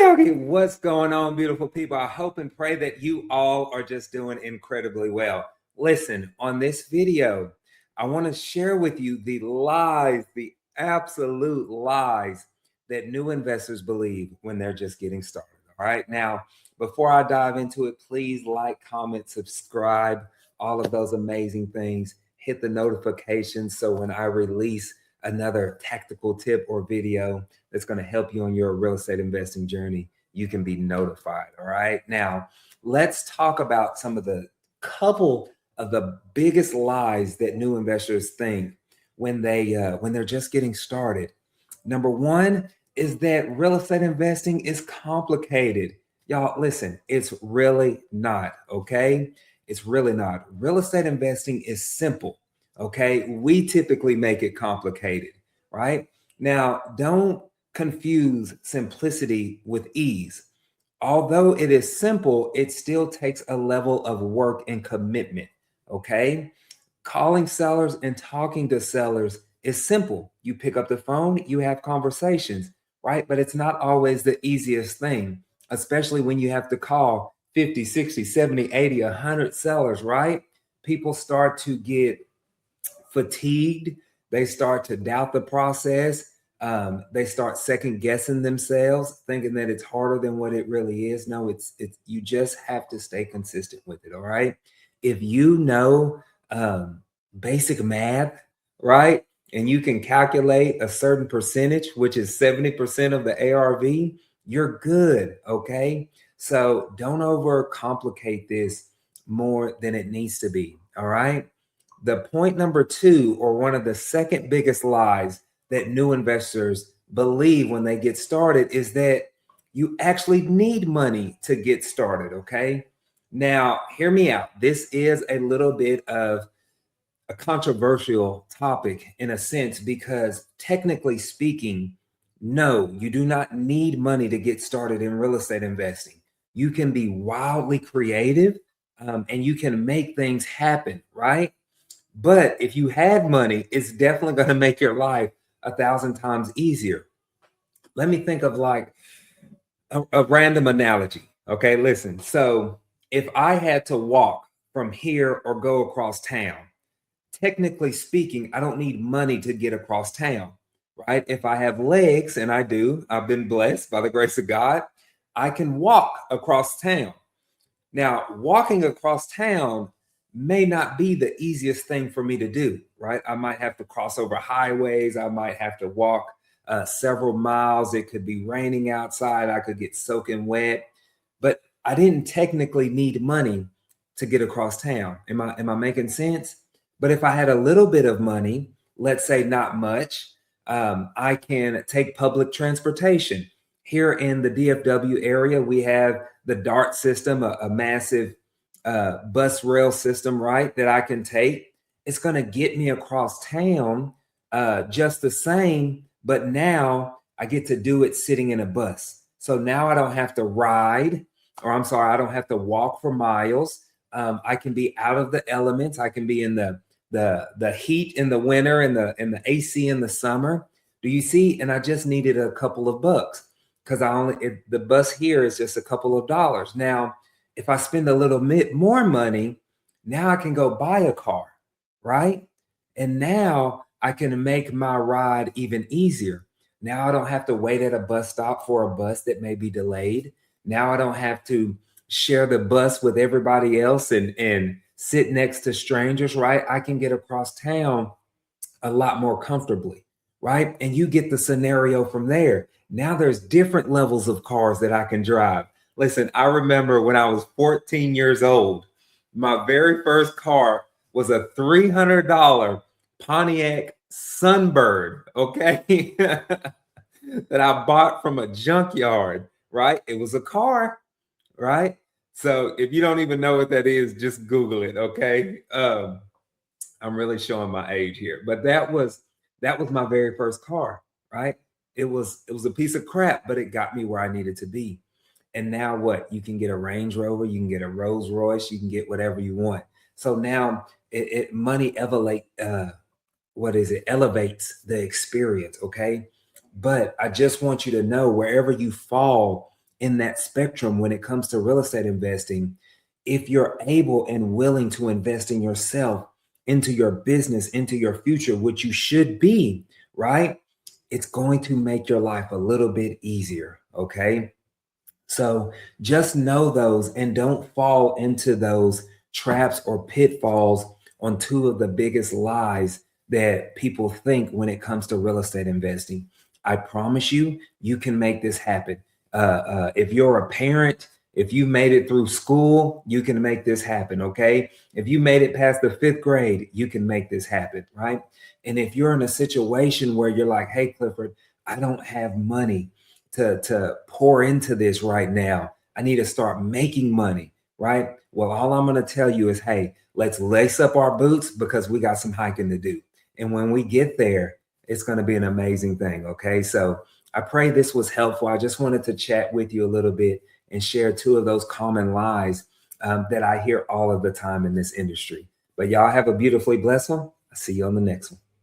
Okay, what's going on, beautiful people? I hope and pray that you all are just doing incredibly well. Listen, on this video, I want to share with you the lies, the absolute lies that new investors believe when they're just getting started. All right. Now, before I dive into it, please like, comment, subscribe, all of those amazing things. Hit the notifications so when I release another tactical tip or video that's going to help you on your real estate investing journey, you can be notified. All right. Now, let's talk about some of the couple of the biggest lies that new investors think when they're just getting started. Number one is that real estate investing is complicated. Y'all, listen, it's really not. Okay. It's really not. Real estate investing is simple. Okay. We typically make it complicated, right? Now, don't confuse simplicity with ease. Although it is simple, it still takes a level of work and commitment. Okay. Calling sellers and talking to sellers is simple. You pick up the phone, you have conversations, right? But it's not always the easiest thing, especially when you have to call 50, 60, 70, 80, 100 sellers, right? People start to get fatigued. They start to doubt the process. They start second guessing themselves, thinking that it's harder than what it really is. No, it's you just have to stay consistent with it. All right. If you know basic math, right, and you can calculate a certain percentage, which is 70% of the ARV, you're good. Okay. So don't overcomplicate this more than it needs to be. All right. The point number two, or one of the second biggest lies that new investors believe when they get started, is that you actually need money to get started. Okay. Now, hear me out. This is a little bit of a controversial topic in a sense, because technically speaking, no, you do not need money to get started in real estate investing. You can be wildly creative and you can make things happen, right? But if you had money, it's definitely going to make your life 1,000 times easier. Let me think of like a random analogy. Okay, listen. So if I had to walk from here or go across town, technically speaking, I don't need money to get across town, right? If I have legs, and I do, I've been blessed by the grace of God, I can walk across town. Now, walking across town may not be the easiest thing for me to do, right? I might have to cross over highways. I might have to walk several miles. It could be raining outside. I could get soaking wet, but I didn't technically need money to get across town. Am I making sense? But if I had a little bit of money, let's say not much, I can take public transportation. Here in the DFW area, we have the DART system, a massive bus rail system, right, that I can take. It's going to get me across town just the same, but now I get to do it sitting in a bus. So now I don't have to ride, or I'm sorry, I don't have to walk for miles. I can be out of the elements. I can be in the heat in the winter and the AC in the summer. Do you see? And I just needed a couple of bucks, because the bus here is just a couple of dollars. Now, if I spend a little bit more money, now I can go buy a car, right? And now I can make my ride even easier. Now I don't have to wait at a bus stop for a bus that may be delayed. Now I don't have to share the bus with everybody else and sit next to strangers, right? I can get across town a lot more comfortably, right? And you get the scenario from there. Now there's different levels of cars that I can drive. Listen, I remember when I was 14 years old, my very first car was a $300 Pontiac Sunbird, okay, that I bought from a junkyard, right? It was a car, right? So if you don't even know what that is, just Google it, okay? I'm really showing my age here, but that was my very first car, right? It was a piece of crap, but it got me where I needed to be. And now what? You can get a Range Rover, you can get a Rolls Royce, you can get whatever you want. So now money elevates the experience, okay? But I just want you to know, wherever you fall in that spectrum when it comes to real estate investing, if you're able and willing to invest in yourself, into your business, into your future, which you should be, right? It's going to make your life a little bit easier. Okay. So just know those and don't fall into those traps or pitfalls on two of the biggest lies that people think when it comes to real estate investing. I promise you, you can make this happen. If you're a parent, if you made it through school, you can make this happen. Okay. If you made it past the 5th grade, you can make this happen. Right. And if you're in a situation where you're like, hey, Clifford, I don't have money to pour into this right now. I need to start making money, right? Well, all I'm going to tell you is, hey, let's lace up our boots because we got some hiking to do. And when we get there, it's going to be an amazing thing. Okay. So I pray this was helpful. I just wanted to chat with you a little bit and share two of those common lies that I hear all of the time in this industry. But y'all have a beautifully blessed one. I'll see you on the next one.